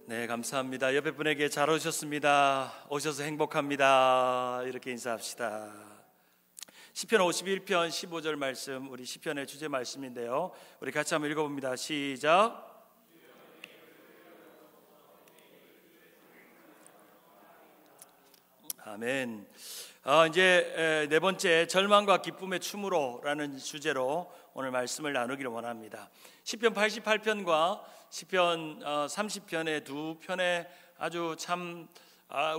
네, 감사합니다. 옆에 분에게 잘 오셨습니다. 오셔서 행복합니다. 이렇게 인사합시다. 시편 51편 15절 말씀, 우리 시편의 주제 말씀인데요. 우리 같이 한번 읽어봅니다. 시작. 아멘. 이제 네 번째, 절망과 기쁨의 춤으로라는 주제로 오늘 말씀을 나누기를 원합니다. 시편 88편과 시편 30편의 두 편에 아주 참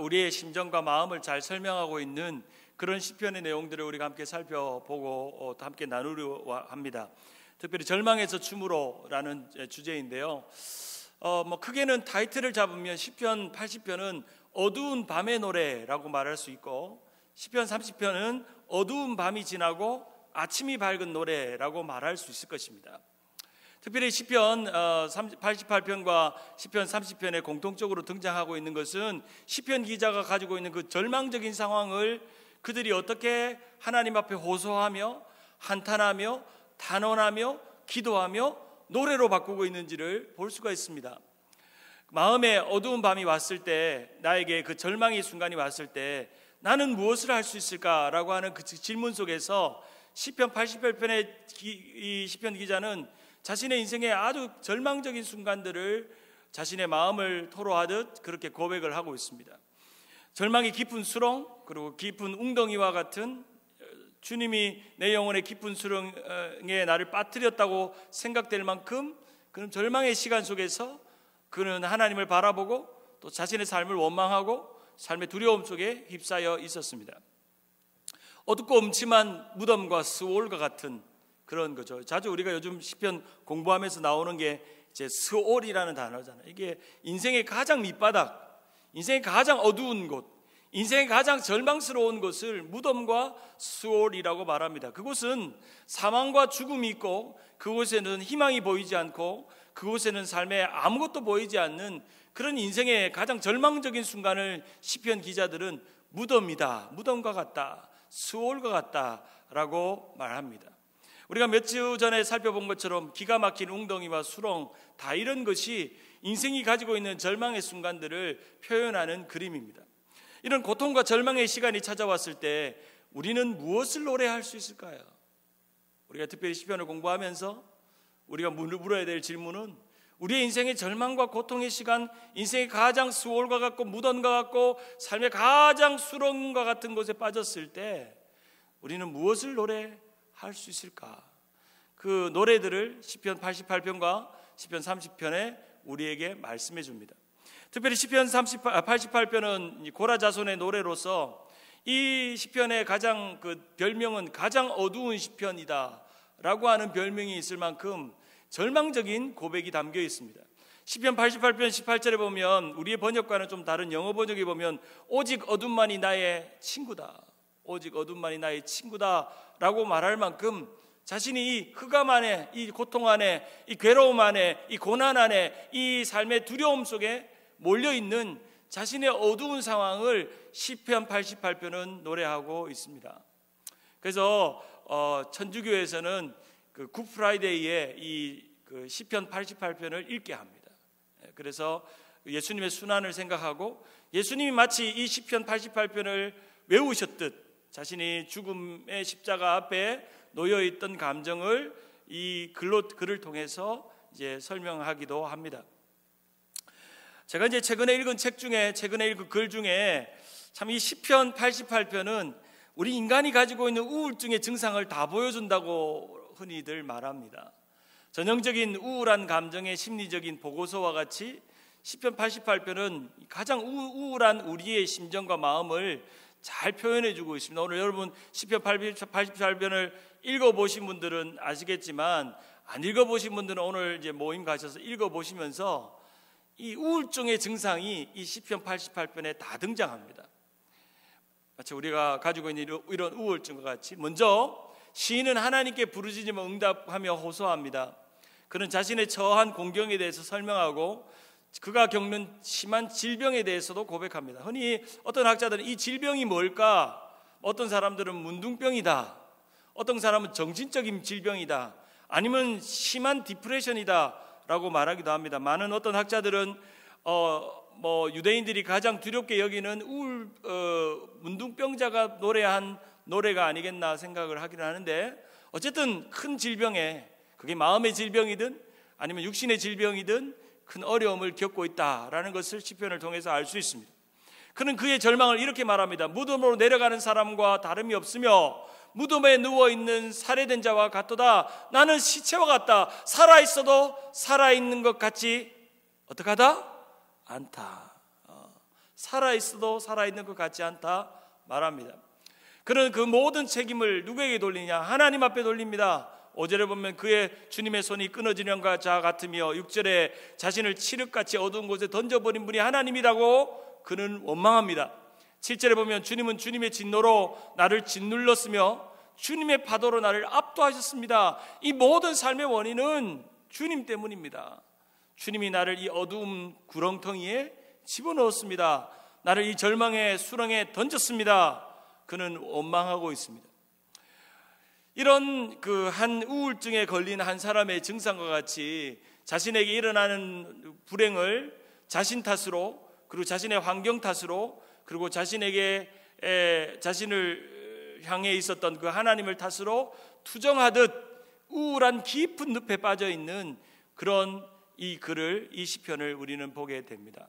우리의 심정과 마음을 잘 설명하고 있는 그런 시편의 내용들을 우리가 함께 살펴보고 또 함께 나누려 합니다. 특별히 절망에서 춤으로라는 주제인데요. 크게는 타이틀을 잡으면 시편 80편은 어두운 밤의 노래라고 말할 수 있고, 시편 30편은 어두운 밤이 지나고 아침이 밝은 노래라고 말할 수 있을 것입니다. 특별히 시편 88편과 시편 30편에 공통적으로 등장하고 있는 것은 시편 기자가 가지고 있는 그 절망적인 상황을 그들이 어떻게 하나님 앞에 호소하며 한탄하며 단언하며 기도하며 노래로 바꾸고 있는지를 볼 수가 있습니다. 마음에 어두운 밤이 왔을 때, 나에게 그 절망의 순간이 왔을 때 나는 무엇을 할 수 있을까라고 하는 그 질문 속에서 시편 88편의 이 시편 기자는 자신의 인생의 아주 절망적인 순간들을 자신의 마음을 토로하듯 그렇게 고백을 하고 있습니다. 절망이 깊은 수렁, 그리고 깊은 웅덩이와 같은, 주님이 내 영혼의 깊은 수렁에 나를 빠뜨렸다고 생각될 만큼 그런 절망의 시간 속에서 그는 하나님을 바라보고 또 자신의 삶을 원망하고 삶의 두려움 속에 휩싸여 있었습니다. 어둡고 음침한 무덤과 스올과 같은 그런 거죠. 자주 우리가 요즘 시편 공부하면서 나오는 게 이제 스올이라는 단어잖아요. 이게 인생의 가장 밑바닥, 인생의 가장 어두운 곳, 인생의 가장 절망스러운 곳을 무덤과 스올이라고 말합니다. 그곳은 사망과 죽음이 있고, 그곳에는 희망이 보이지 않고, 그곳에는 삶에 아무것도 보이지 않는 그런 인생의 가장 절망적인 순간을 시편 기자들은 무덤이다, 무덤과 같다, 스올과 같다라고 말합니다. 우리가 몇 주 전에 살펴본 것처럼 기가 막힌 웅덩이와 수렁, 다 이런 것이 인생이 가지고 있는 절망의 순간들을 표현하는 그림입니다. 이런 고통과 절망의 시간이 찾아왔을 때 우리는 무엇을 노래할 수 있을까요? 우리가 특별히 시편을 공부하면서 우리가 물어야 될 질문은, 우리의 인생의 절망과 고통의 시간, 인생의 가장 스올과 같고 무덤과 같고 삶의 가장 수렁과 같은 곳에 빠졌을 때 우리는 무엇을 노래할 수 있을까? 그 노래들을 시편 88편과 시편 30편에 우리에게 말씀해 줍니다. 특별히 시편 88편은 고라 자손의 노래로서 이 시편의 가장 별명은 가장 어두운 시편이다 라고 하는 별명이 있을 만큼 절망적인 고백이 담겨 있습니다. 시편 88편 18절에 보면, 우리의 번역과는 좀 다른 영어 번역에 보면 오직 어둠만이 나의 친구다, 오직 어둠만이 나의 친구다 라고 말할 만큼 자신이 이 흑암 안에, 이 고통 안에, 이 괴로움 안에, 이 고난 안에, 이 삶의 두려움 속에 몰려있는 자신의 어두운 상황을 시편 88편은 노래하고 있습니다. 그래서 천주교에서는 그 굿프라이데이에 이 시편 88편을 읽게 합니다. 그래서 예수님의 순환을 생각하고 예수님이 마치 이 시편 88편을 외우셨듯 자신이 죽음의 십자가 앞에 놓여있던 감정을 이 글을 통해서 이제 설명하기도 합니다. 제가 이제 최근에 읽은 글 중에 참 이 시편 88편은 우리 인간이 가지고 있는 우울증의 증상을 다 보여준다고 흔히들 말합니다. 전형적인 우울한 감정의 심리적인 보고서와 같이 시편 88편은 가장 우울한 우리의 심정과 마음을 잘 표현해주고 있습니다. 오늘 여러분 시편 88편을 읽어보신 분들은 아시겠지만, 안 읽어보신 분들은 오늘 이제 모임 가셔서 읽어보시면서 이 우울증의 증상이 이 시편 88편에 다 등장합니다. 마치 우리가 가지고 있는 이런 우울증과 같이, 먼저 시인은 하나님께 부르짖으며 응답하며 호소합니다. 그는 자신의 처한 공경에 대해서 설명하고 그가 겪는 심한 질병에 대해서도 고백합니다. 흔히 어떤 학자들은 이 질병이 뭘까? 어떤 사람들은 문둥병이다, 어떤 사람은 정신적인 질병이다, 아니면 심한 디프레션이다 라고 말하기도 합니다. 많은 어떤 학자들은 유대인들이 가장 두렵게 여기는 문둥병자가 노래한 노래가 아니겠나 생각을 하긴 하는데, 어쨌든 큰 질병에, 그게 마음의 질병이든 아니면 육신의 질병이든 큰 어려움을 겪고 있다라는 것을 시편을 통해서 알 수 있습니다. 그는 그의 절망을 이렇게 말합니다. 무덤으로 내려가는 사람과 다름이 없으며 무덤에 누워있는 살해된 자와 같도다. 나는 시체와 같다. 살아있어도 살아있는 것 같지 어떡하다? 않다. 살아있어도 살아있는 것 같지 않다 말합니다. 그는 그 모든 책임을 누구에게 돌리냐? 하나님 앞에 돌립니다. 5절에 보면 그의 주님의 손이 끊어지는 자 같으며, 6절에 자신을 칠흑같이 어두운 곳에 던져버린 분이 하나님이라고 그는 원망합니다. 7절에 보면 주님은 주님의 진노로 나를 짓눌렀으며 주님의 파도로 나를 압도하셨습니다. 이 모든 삶의 원인은 주님 때문입니다. 주님이 나를 이 어두운 구렁텅이에 집어넣었습니다. 나를 이 절망의 수렁에 던졌습니다. 그는 원망하고 있습니다. 이런 한 우울증에 걸린 한 사람의 증상과 같이 자신에게 일어나는 불행을 자신 탓으로, 그리고 자신의 환경 탓으로, 그리고 자신을 향해 있었던 그 하나님을 탓으로 투정하듯 우울한 깊은 늪에 빠져 있는 그런 이 시편을 우리는 보게 됩니다.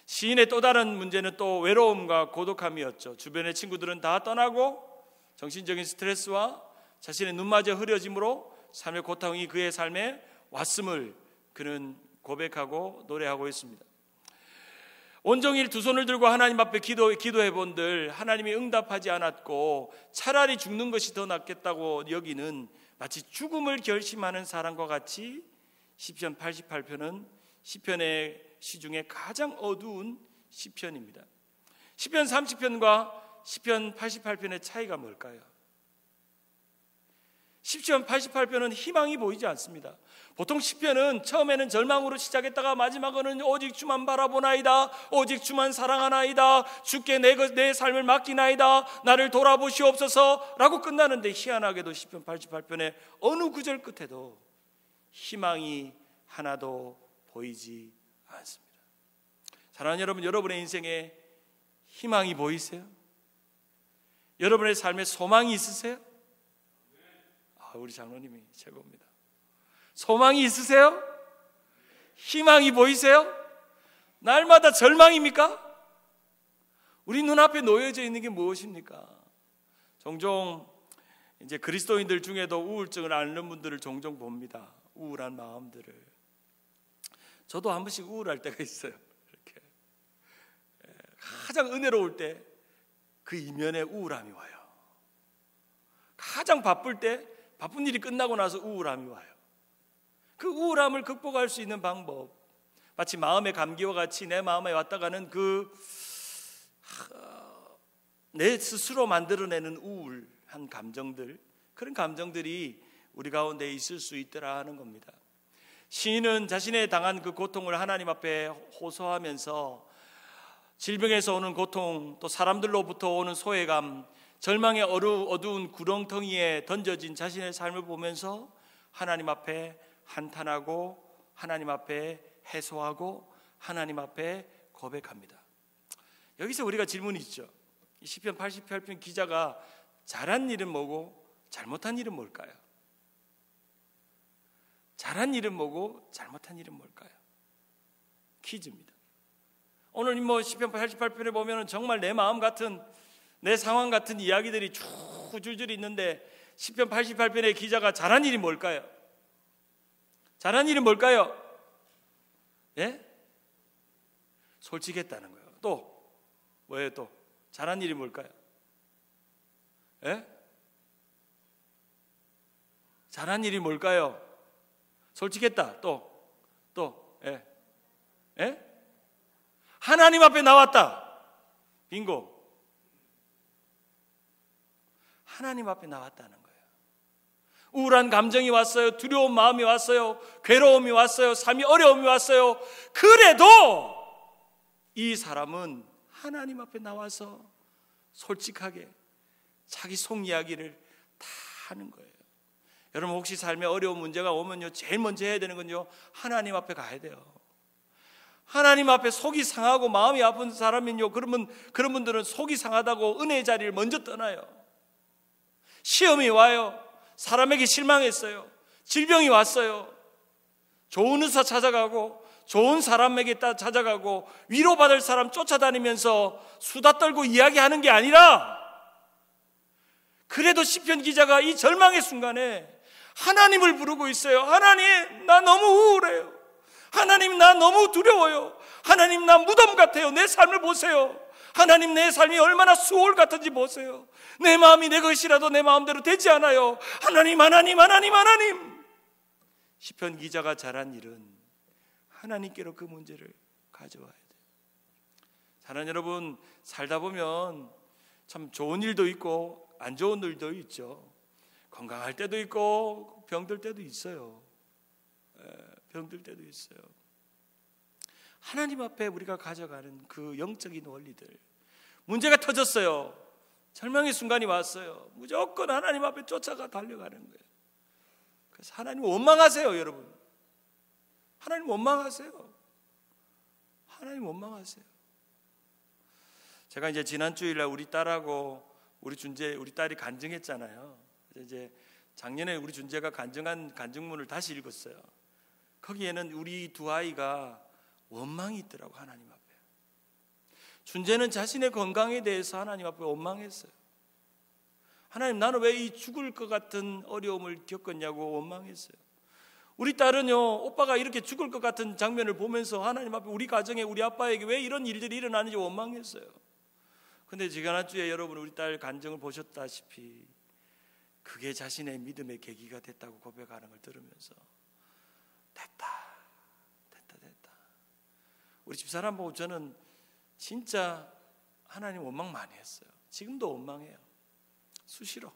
시인의 또 다른 문제는 또 외로움과 고독함이었죠. 주변의 친구들은 다 떠나고 정신적인 스트레스와 자신의 눈마저 흐려짐으로 삶의 고통이 그의 삶에 왔음을 그는 고백하고 노래하고 있습니다. 온종일 두 손을 들고 하나님 앞에 기도해 본들 하나님이 응답하지 않았고 차라리 죽는 것이 더 낫겠다고 여기는 마치 죽음을 결심하는 사람과 같이 시편 88편은 시편의 시 중에 가장 어두운 시편입니다. 시편 30편과 시편 88편의 차이가 뭘까요? 시편 88편은 희망이 보이지 않습니다. 보통 시편은 처음에는 절망으로 시작했다가 마지막에는 오직 주만 바라보나이다, 오직 주만 사랑하나이다, 주께 내 삶을 맡기나이다, 나를 돌아보시옵소서 라고 끝나는데, 희한하게도 시편 88편의 어느 구절 끝에도 희망이 하나도 보이지 않습니다. 사랑하는 여러분, 여러분의 인생에 희망이 보이세요? 여러분의 삶에 소망이 있으세요? 우리 장로님이 최고입니다. 소망이 있으세요? 희망이 보이세요? 날마다 절망입니까? 우리 눈앞에 놓여져 있는 게 무엇입니까? 종종 이제 그리스도인들 중에도 우울증을 앓는 분들을 종종 봅니다. 우울한 마음들을. 저도 한 번씩 우울할 때가 있어요. 이렇게 가장 은혜로울 때 그 이면에 우울함이 와요. 가장 바쁠 때, 바쁜 일이 끝나고 나서 우울함이 와요. 그 우울함을 극복할 수 있는 방법, 마치 마음의 감기와 같이 내 마음에 왔다 가는 내 스스로 만들어내는 우울한 감정들, 그런 감정들이 우리 가운데 있을 수 있더라 하는 겁니다. 시인은 자신의 당한 그 고통을 하나님 앞에 호소하면서 질병에서 오는 고통, 또 사람들로부터 오는 소외감, 절망의 어두운 구렁텅이에 던져진 자신의 삶을 보면서 하나님 앞에 한탄하고 하나님 앞에 해소하고 하나님 앞에 고백합니다. 여기서 우리가 질문이 있죠. 이 시편 88편 기자가 잘한 일은 뭐고 잘못한 일은 뭘까요? 잘한 일은 뭐고 잘못한 일은 뭘까요? 퀴즈입니다. 오늘 시편 88편에 보면 정말 내 마음 같은, 내 상황 같은 이야기들이 쭉 줄줄이 있는데, 시편 88편의 기자가 잘한 일이 뭘까요? 잘한 일은 뭘까요? 예? 솔직했다는 거예요. 또 뭐예요? 또 잘한 일이 뭘까요? 예? 잘한 일이 뭘까요? 솔직했다. 또 예? 예? 하나님 앞에 나왔다. 빙고. 하나님 앞에 나왔다는 거예요. 우울한 감정이 왔어요. 두려운 마음이 왔어요. 괴로움이 왔어요. 삶이 어려움이 왔어요. 그래도 이 사람은 하나님 앞에 나와서 솔직하게 자기 속 이야기를 다 하는 거예요. 여러분, 혹시 삶에 어려운 문제가 오면요, 제일 먼저 해야 되는 건요, 하나님 앞에 가야 돼요. 하나님 앞에 속이 상하고 마음이 아픈 사람은요, 그러면 그런 분들은 속이 상하다고 은혜의 자리를 먼저 떠나요. 시험이 와요. 사람에게 실망했어요. 질병이 왔어요. 좋은 의사 찾아가고 좋은 사람에게 찾아가고 위로받을 사람 쫓아다니면서 수다 떨고 이야기하는 게 아니라, 그래도 시편 기자가 이 절망의 순간에 하나님을 부르고 있어요. 하나님, 나 너무 우울해요. 하나님, 나 너무 두려워요. 하나님, 나 무덤 같아요. 내 삶을 보세요. 하나님, 내 삶이 얼마나 수월 같은지 보세요. 내 마음이 내 것이라도 내 마음대로 되지 않아요. 하나님, 하나님, 하나님, 하나님. 시편 기자가 잘한 일은 하나님께로 그 문제를 가져와야 돼요. 사랑하는 여러분, 살다 보면 참 좋은 일도 있고 안 좋은 일도 있죠. 건강할 때도 있고 병들 때도 있어요. 병들 때도 있어요. 하나님 앞에 우리가 가져가는 그 영적인 원리들, 문제가 터졌어요. 절망의 순간이 왔어요. 무조건 하나님 앞에 쫓아가 달려가는 거예요. 그래서 하나님 원망하세요, 여러분. 하나님 원망하세요. 하나님 원망하세요. 제가 이제 지난 주일날 우리 딸하고 우리 딸이 간증했잖아요. 이제 작년에 우리 준재가 간증한 간증문을 다시 읽었어요. 거기에는 우리 두 아이가 원망이 있더라고, 하나님 앞에. 준재는 자신의 건강에 대해서 하나님 앞에 원망했어요. 하나님, 나는 왜 이 죽을 것 같은 어려움을 겪었냐고 원망했어요. 우리 딸은요, 오빠가 이렇게 죽을 것 같은 장면을 보면서 하나님 앞에 우리 가정에 우리 아빠에게 왜 이런 일들이 일어나는지 원망했어요. 근데 지난 주에 여러분 우리 딸 간증을 보셨다시피 그게 자신의 믿음의 계기가 됐다고 고백하는 걸 들으면서 됐다. 우리 집사람 보고 저는 진짜 하나님 원망 많이 했어요. 지금도 원망해요. 수시로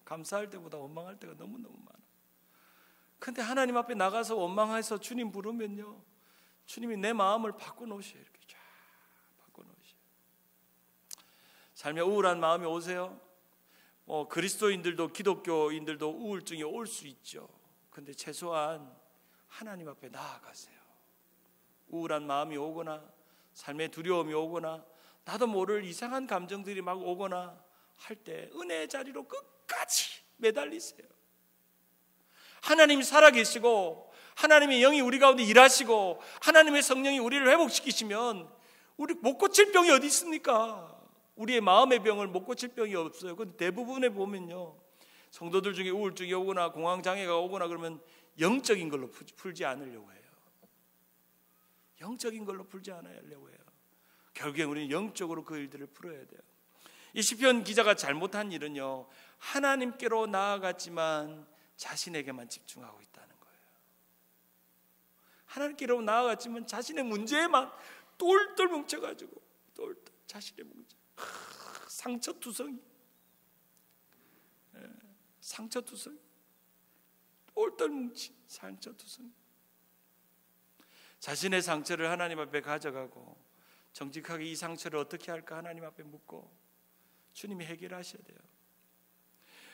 감사할 때보다 원망할 때가 너무너무 많아. 근데 하나님 앞에 나가서 원망해서 주님 부르면요, 주님이 내 마음을 바꿔놓으셔요. 이렇게 쫙 바꿔놓으셔요. 삶에 우울한 마음이 오세요? 그리스도인들도 기독교인들도 우울증이 올 수 있죠. 근데 최소한 하나님 앞에 나아가세요. 우울한 마음이 오거나 삶의 두려움이 오거나 나도 모를 이상한 감정들이 막 오거나 할 때 은혜의 자리로 끝까지 매달리세요. 하나님이 살아계시고 하나님의 영이 우리 가운데 일하시고 하나님의 성령이 우리를 회복시키시면 우리 못 고칠 병이 어디 있습니까? 우리의 마음의 병을 못 고칠 병이 없어요. 근데 대부분에 보면요, 성도들 중에 우울증이 오거나 공황장애가 오거나 그러면 영적인 걸로 풀지 않으려고 해요. 영적인 걸로 풀지 않으려고 해요. 결국에 우리는 영적으로 그 일들을 풀어야 돼요. 이 시편 기자가 잘못한 일은요, 하나님께로 나아갔지만 자신에게만 집중하고 있다는 거예요. 하나님께로 나아갔지만 자신의 문제에만 똘똘 뭉쳐가지고 자신의 문제, 상처투성이 똘똘 뭉친 상처투성이. 자신의 상처를 하나님 앞에 가져가고 정직하게 이 상처를 어떻게 할까 하나님 앞에 묻고 주님이 해결하셔야 돼요.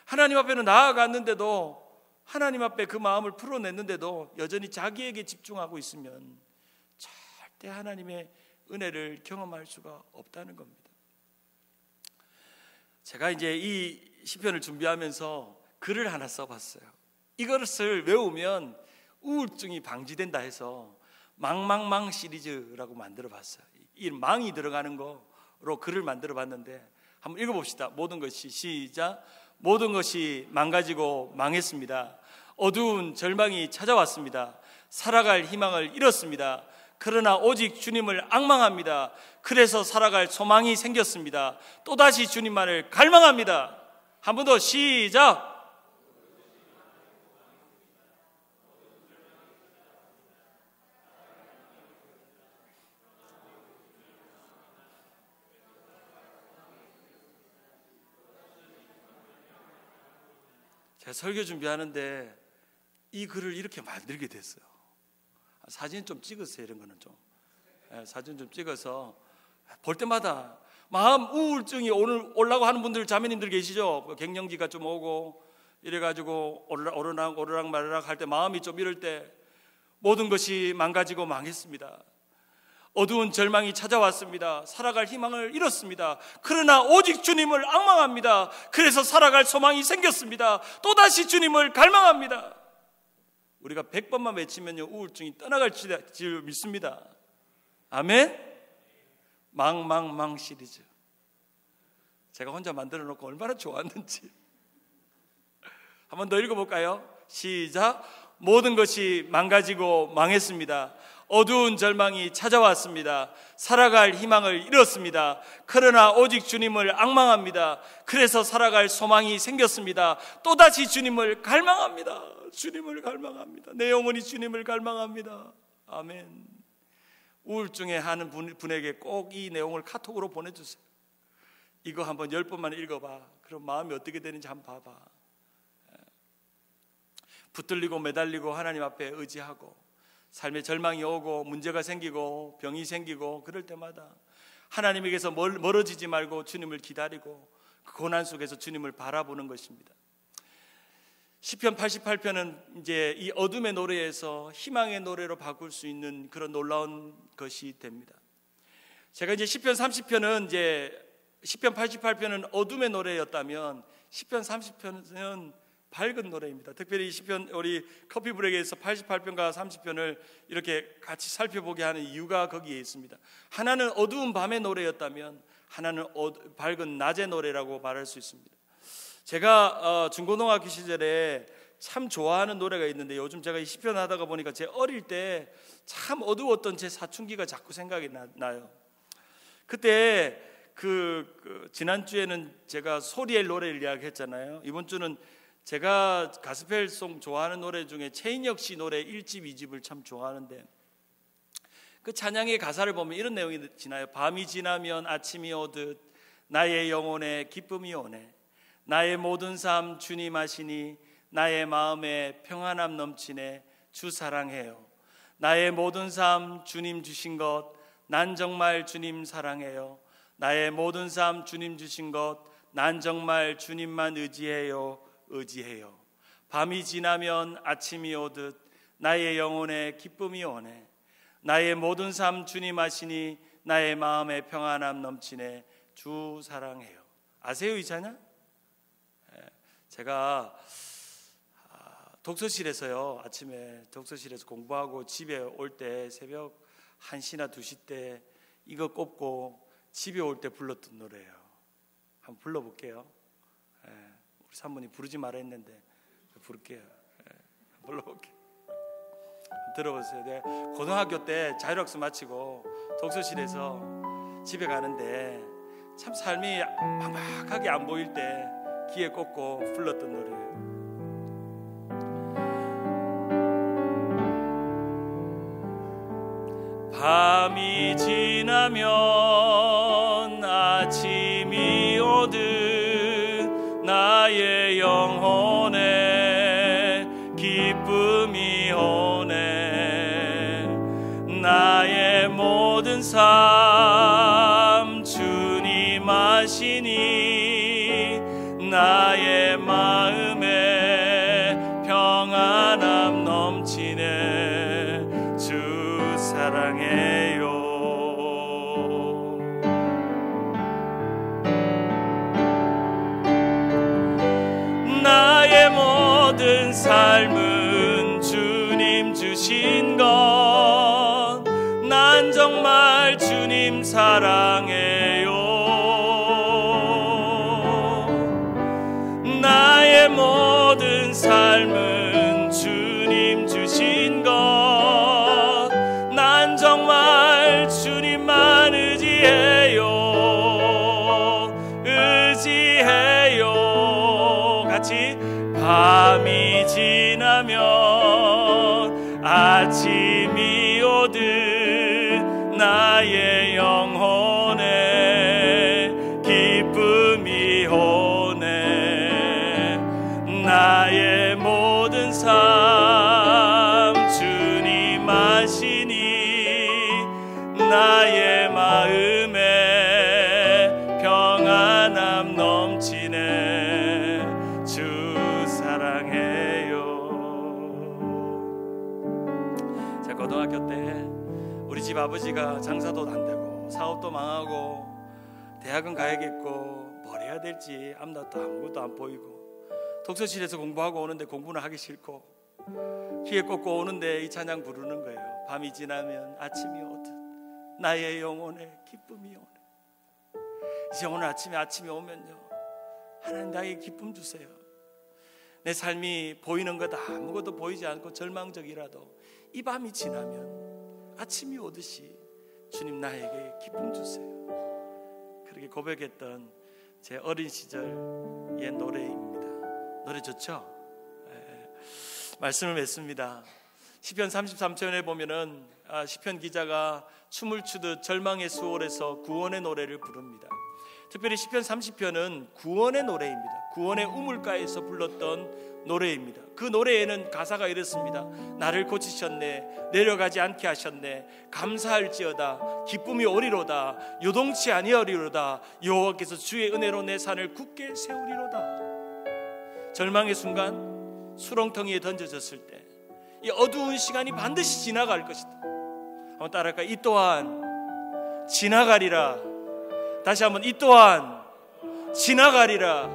하나님 앞에는 나아갔는데도, 하나님 앞에 그 마음을 풀어냈는데도 여전히 자기에게 집중하고 있으면 절대 하나님의 은혜를 경험할 수가 없다는 겁니다. 제가 이제 이 시편을 준비하면서 글을 하나 써봤어요. 이것을 외우면 우울증이 방지된다 해서 망망망 시리즈라고 만들어봤어요. 이 망이 들어가는 거로 글을 만들어봤는데 한번 읽어봅시다. 모든 것이, 시작. 모든 것이 망가지고 망했습니다. 어두운 절망이 찾아왔습니다. 살아갈 희망을 잃었습니다. 그러나 오직 주님을 앙망합니다. 그래서 살아갈 소망이 생겼습니다. 또다시 주님만을 갈망합니다. 한 번 더, 시작. 제가 설교 준비하는데 이 글을 이렇게 만들게 됐어요. 사진 좀 찍으세요. 이런 거는 좀 사진 좀 찍어서 볼 때마다 마음 우울증이 오려고 하는 분들, 자매님들 계시죠? 갱년기가 좀 오고 이래가지고 오르락 마르락 할 때, 마음이 좀 이럴 때 모든 것이 망가지고 망했습니다. 어두운 절망이 찾아왔습니다. 살아갈 희망을 잃었습니다. 그러나 오직 주님을 앙망합니다. 그래서 살아갈 소망이 생겼습니다. 또다시 주님을 갈망합니다. 우리가 100번만 외치면요, 우울증이 떠나갈 줄 믿습니다. 아멘. 망 시리즈 제가 혼자 만들어 놓고 얼마나 좋았는지. 한 번 더 읽어볼까요? 시작. 모든 것이 망가지고 망했습니다. 어두운 절망이 찾아왔습니다. 살아갈 희망을 잃었습니다. 그러나 오직 주님을 앙망합니다. 그래서 살아갈 소망이 생겼습니다. 또다시 주님을 갈망합니다. 주님을 갈망합니다. 내 영혼이 주님을 갈망합니다. 아멘. 우울증에 하는 분에게 꼭 이 내용을 카톡으로 보내주세요. 이거 한번 10번만 읽어봐. 그럼 마음이 어떻게 되는지 한번 봐봐. 붙들리고 매달리고 하나님 앞에 의지하고 삶에 절망이 오고 문제가 생기고 병이 생기고 그럴 때마다 하나님에게서 멀어지지 말고 주님을 기다리고 그 고난 속에서 주님을 바라보는 것입니다. 시편 88편은 이제 이 어둠의 노래에서 희망의 노래로 바꿀 수 있는 그런 놀라운 것이 됩니다. 제가 이제 시편 30편은 이제 시편 88편은 어둠의 노래였다면 시편 30편은 밝은 노래입니다. 특별히 시편 우리 커피 브레이크에서 88편과 30편을 이렇게 같이 살펴보게 하는 이유가 거기에 있습니다. 하나는 어두운 밤의 노래였다면 하나는 밝은 낮의 노래라고 말할 수 있습니다. 제가 중고등학교 시절에 참 좋아하는 노래가 있는데 요즘 제가 이 시편 하다가 보니까 제 어릴 때 참 어두웠던 제 사춘기가 자꾸 생각이 나요. 그때 지난주에는 제가 소리엘 노래를 이야기했잖아요. 이번 주는 제가 가스펠송 좋아하는 노래 중에 최인혁 씨 노래 1집, 2집을 참 좋아하는데 그 찬양의 가사를 보면 이런 내용이 지나요. 밤이 지나면 아침이 오듯 나의 영혼에 기쁨이 오네. 나의 모든 삶 주님 하시니 나의 마음에 평안함 넘치네. 주 사랑해요. 나의 모든 삶 주님 주신 것 난 정말 주님 사랑해요. 나의 모든 삶 주님 주신 것 난 정말 주님만 의지해요. 의지해요. 밤이 지나면 아침이 오듯 나의 영혼에 기쁨이 오네. 나의 모든 삶 주님 하시니 나의 마음에 평안함 넘치네. 주 사랑해요. 아세요 이 찬양? 제가 독서실에서요, 아침에 독서실에서 공부하고 집에 올 때 새벽 1시나 2시 때 이거 꼽고 집에 올 때 불렀던 노래예요. 한번 불러볼게요. 우리 사모님 부르지 말아 했는데 부를게요. 불러볼게요. 들어보세요. 내가 고등학교 때 자율학습 마치고 독서실에서 집에 가는데 참 삶이 막막하게 안 보일 때 귀에 꽂고 불렀던 노래예요. 밤이 지나면 아침이 오듯 나의 영혼에 기쁨이 오네. 나의 모든 삶 주님 아시니 나의 마음에 평안함 넘치네. 주 사랑해요. 나의 모든 삶은 주님 주신 것 난 정말 주님 사랑해요. 나의 모든 삶은 주님 주신 것 난 정말 주님만 의지해요. 의지해요. 같이 밤이 지나면 아침이 오듯 나의 영혼에 기쁨이 오네. 나의 모든 삶 주님 아시니 나의 마음에 평안함 넘치네. 주 사랑해요. 우리 집 아버지가 장사도 안 되고 사업도 망하고 대학은 가야겠고 뭘 해야 될지 앞날도 아무것도 안 보이고 독서실에서 공부하고 오는데 공부는 하기 싫고 귀에 꽂고 오는데 이 찬양 부르는 거예요. 밤이 지나면 아침이 오듯 나의 영혼에 기쁨이 오네. 이제 오늘 아침이 오면요, 하나님 나에게 기쁨 주세요. 내 삶이 보이는 것 아무것도 보이지 않고 절망적이라도 이 밤이 지나면 아침이 오듯이 주님 나에게 기쁨 주세요. 그렇게 고백했던 제 어린 시절의 노래입니다. 노래 좋죠? 네. 말씀을 맺습니다. 시편 33편에 보면은 시편 기자가 춤을 추듯 절망의 수월에서 구원의 노래를 부릅니다. 특별히 시편 30편은 구원의 노래입니다. 구원의 우물가에서 불렀던 노래입니다. 그 노래에는 가사가 이렇습니다. 나를 고치셨네, 내려가지 않게 하셨네, 감사할지어다, 기쁨이 오리로다, 요동치 아니하리로다, 여호와께서 주의 은혜로 내 산을 굳게 세우리로다. 절망의 순간 수렁텅이에 던져졌을 때 이 어두운 시간이 반드시 지나갈 것이다. 한번 따라할까요? 이 또한 지나가리라. 다시 한번, 이 또한 지나가리라.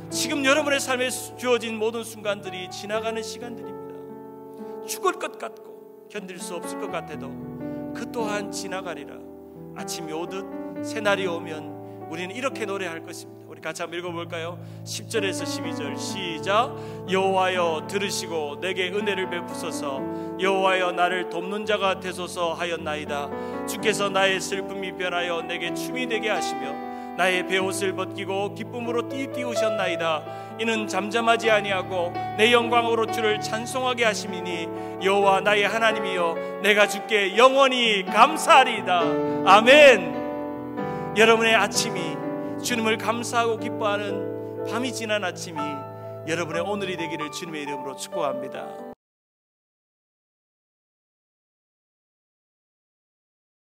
지금 여러분의 삶에 주어진 모든 순간들이 지나가는 시간들입니다. 죽을 것 같고 견딜 수 없을 것 같아도 그 또한 지나가리라. 아침이 오듯 새날이 오면 우리는 이렇게 노래할 것입니다. 우리 같이 한번 읽어볼까요? 10절에서 12절 시작. 여호와여 들으시고 내게 은혜를 베푸소서. 여호와여 나를 돕는 자가 되소서 하였나이다. 주께서 나의 슬픔이 변하여 내게 춤이 되게 하시며 나의 베옷을 벗기고 기쁨으로 띠띠우셨나이다. 이는 잠잠하지 아니하고 내 영광으로 주를 찬송하게 하심이니 여호와 나의 하나님이여 내가 주께 영원히 감사하리이다. 아멘. 여러분의 아침이 주님을 감사하고 기뻐하는 밤이 지난 아침이 여러분의 오늘이 되기를 주님의 이름으로 축복합니다.